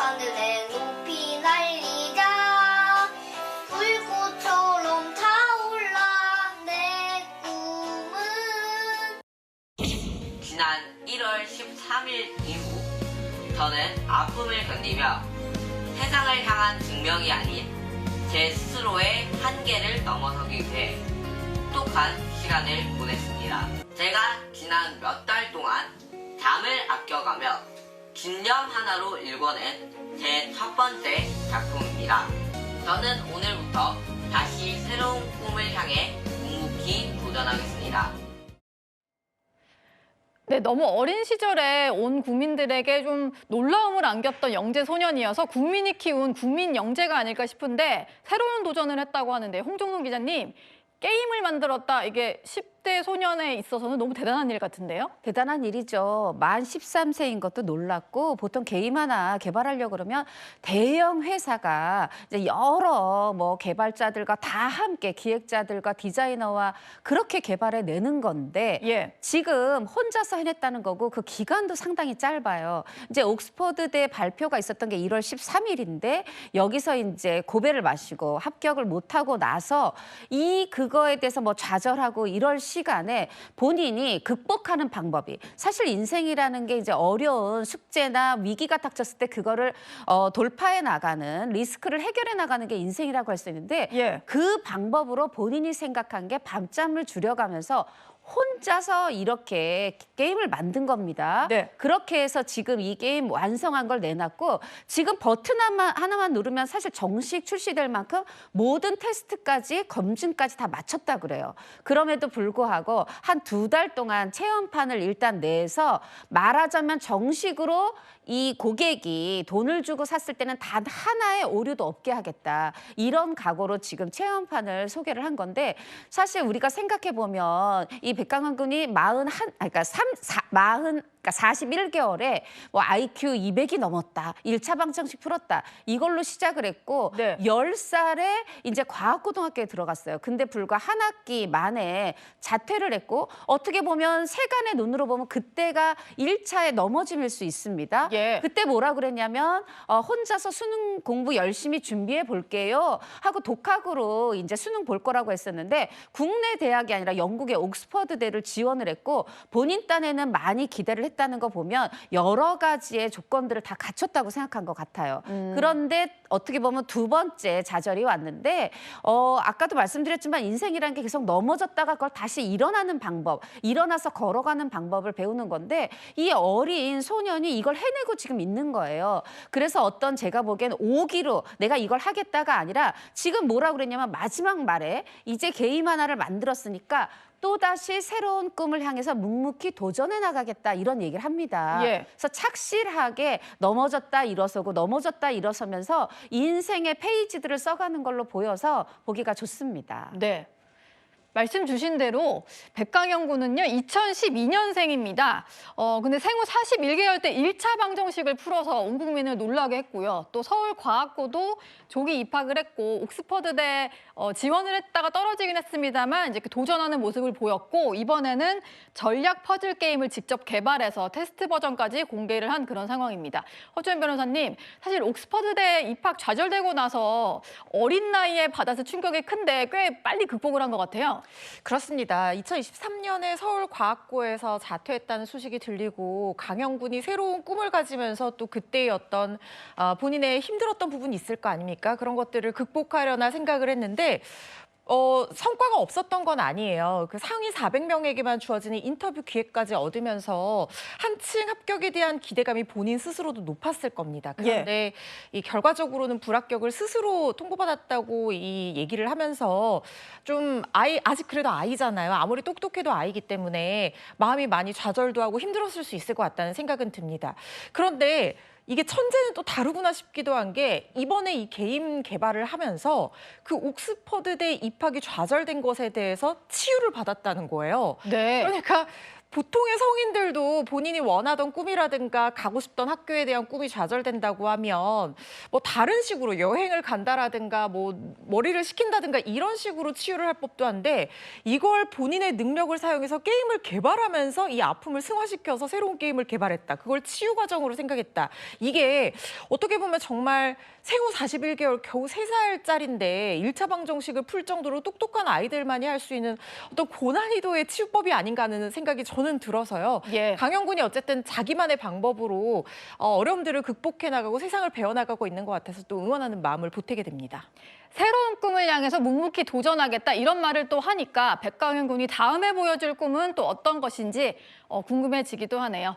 하늘에 높이 날리자. 불꽃처럼 타올라 내 꿈은. 지난 1월 13일 이후 저는 아픔을 견디며 세상을 향한 증명이 아닌 제 스스로의 한계를 넘어서기 위해 똑똑한 시간을 보냈습니다. 제가 지난 몇 달 동안 잠을 아껴가며 집념 하나로 읽어낸 제 첫 번째 작품입니다. 저는 오늘부터 다시 새로운 꿈을 향해 묵묵히 도전하겠습니다. 네, 너무 어린 시절에 온 국민들에게 좀 놀라움을 안겼던 영재 소년이어서 국민이 키운 국민 영재가 아닐까 싶은데 새로운 도전을 했다고 하는데 홍종훈 기자님, 게임을 만들었다. 이게 10대 소년에 있어서는 너무 대단한 일 같은데요? 대단한 일이죠. 만 13세인 것도 놀랍고 보통 게임 하나 개발하려고 그러면 대형 회사가 이제 여러 개발자들과 다 함께 기획자들과 디자이너와 그렇게 개발해 내는 건데 예. 지금 혼자서 해냈다는 거고 그 기간도 상당히 짧아요. 이제 옥스퍼드대 발표가 있었던 게 1월 13일인데 여기서 이제 고배를 마시고 합격을 못하고 나서 그거에 대해서 좌절하고 이럴 시간에 본인이 극복하는 방법이 사실 인생이라는 게 이제 어려운 숙제나 위기가 닥쳤을 때 그거를 돌파해 나가는 리스크를 해결해 나가는 게 인생이라고 할 수 있는데 예. 그 방법으로 본인이 생각한 게 밤잠을 줄여가면서 혼자서 이렇게 게임을 만든 겁니다. 네. 그렇게 해서 지금 이 게임 완성한 걸 내놨고 지금 버튼 하나만 누르면 사실 정식 출시될 만큼 모든 테스트까지 검증까지 다 마쳤다 그래요. 그럼에도 불구하고 한 2달 동안 체험판을 일단 내서 말하자면 정식으로 이 고객이 돈을 주고 샀을 때는 단 하나의 오류도 없게 하겠다. 이런 각오로 지금 체험판을 소개를 한 건데 사실 우리가 생각해 보면 이 백강환 군이 41개월에 IQ 200이 넘었다. 1차 방정식 풀었다. 이걸로 시작을 했고 네. 10살에 이제 과학고등학교에 들어갔어요. 근데 불과 한 학기 만에 자퇴를 했고 어떻게 보면 세간의 눈으로 보면 그때가 1차의 넘어짐일 수 있습니다. 예. 그때 뭐라 그랬냐면 혼자서 수능 공부 열심히 준비해 볼게요 하고 독학으로 이제 수능 볼 거라고 했었는데 국내 대학이 아니라 영국의 옥스퍼드대를 지원을 했고 본인 딴에는 많이 기대를 했다는 거 보면 여러 가지의 조건들을 다 갖췄다고 생각한 것 같아요. 그런데 어떻게 보면 두 번째 좌절이 왔는데 아까도 말씀드렸지만 인생이라는 게 계속 넘어졌다가 그걸 다시 일어나는 방법, 일어나서 걸어가는 방법을 배우는 건데 이 어린 소년이 이걸 해내고 지금 있는 거예요. 그래서 어떤 제가 보기엔 오기로 내가 이걸 하겠다가 아니라 지금 뭐라고 그랬냐면 마지막 말에 이제 게임 하나를 만들었으니까 또다시 새로운 꿈을 향해서 묵묵히 도전해 나가겠다 이런 얘기를 합니다. 예. 그래서 착실하게 넘어졌다 일어서고 넘어졌다 일어서면서 인생의 페이지들을 써가는 걸로 보여서 보기가 좋습니다. 네. 말씀 주신 대로 백강현 군은요 2012년생입니다. 근데 생후 41개월 때 1차 방정식을 풀어서 온 국민을 놀라게 했고요. 또 서울과학고도 조기 입학을 했고 옥스퍼드대 지원을 했다가 떨어지긴 했습니다만 이제 도전하는 모습을 보였고 이번에는 전략 퍼즐 게임을 직접 개발해서 테스트 버전까지 공개를 한 그런 상황입니다. 허주연 변호사님, 사실 옥스퍼드대 입학 좌절되고 나서 어린 나이에 받아서 충격이 큰데 꽤 빨리 극복을 한 것 같아요. 그렇습니다. 2023년에 서울과학고에서 자퇴했다는 소식이 들리고 강현 군이 새로운 꿈을 가지면서 또 그때의 어떤 본인의 힘들었던 부분이 있을 거 아닙니까? 그런 것들을 극복하려나 생각을 했는데 성과가 없었던 건 아니에요. 그 상위 400명에게만 주어지는 인터뷰 기회까지 얻으면서 한층 합격에 대한 기대감이 본인 스스로도 높았을 겁니다. 그런데 이 결과적으로는 불합격을 스스로 통보받았다고 이 얘기를 하면서 좀 아직 그래도 아이잖아요. 아무리 똑똑해도 아이기 때문에 마음이 많이 좌절도 하고 힘들었을 수 있을 것 같다는 생각은 듭니다. 그런데 이게 천재는 또 다르구나 싶기도 한 게 이번에 이 게임 개발을 하면서 그 옥스퍼드대 입학이 좌절된 것에 대해서 치유를 받았다는 거예요. 네. 그러니까 보통의 성인들도 본인이 원하던 꿈이라든가 가고 싶던 학교에 대한 꿈이 좌절된다고 하면 뭐 다른 식으로 여행을 간다라든가 뭐 머리를 식힌다든가 이런 식으로 치유를 할 법도 한데 이걸 본인의 능력을 사용해서 게임을 개발하면서 이 아픔을 승화시켜서 새로운 게임을 개발했다. 그걸 치유 과정으로 생각했다. 이게 어떻게 보면 정말 생후 41개월 겨우 3살짜리인데 1차 방정식을 풀 정도로 똑똑한 아이들만이 할 수 있는 어떤 고난이도의 치유법이 아닌가 하는 생각이 저는 들어서요. 예. 강영군이 어쨌든 자기만의 방법으로 어려움들을 극복해 나가고 세상을 배워나가고 있는 것 같아서 또 응원하는 마음을 보태게 됩니다. 새로운 꿈을 향해서 묵묵히 도전하겠다 이런 말을 또 하니까 백강현 군이 다음에 보여줄 꿈은 또 어떤 것인지 궁금해지기도 하네요.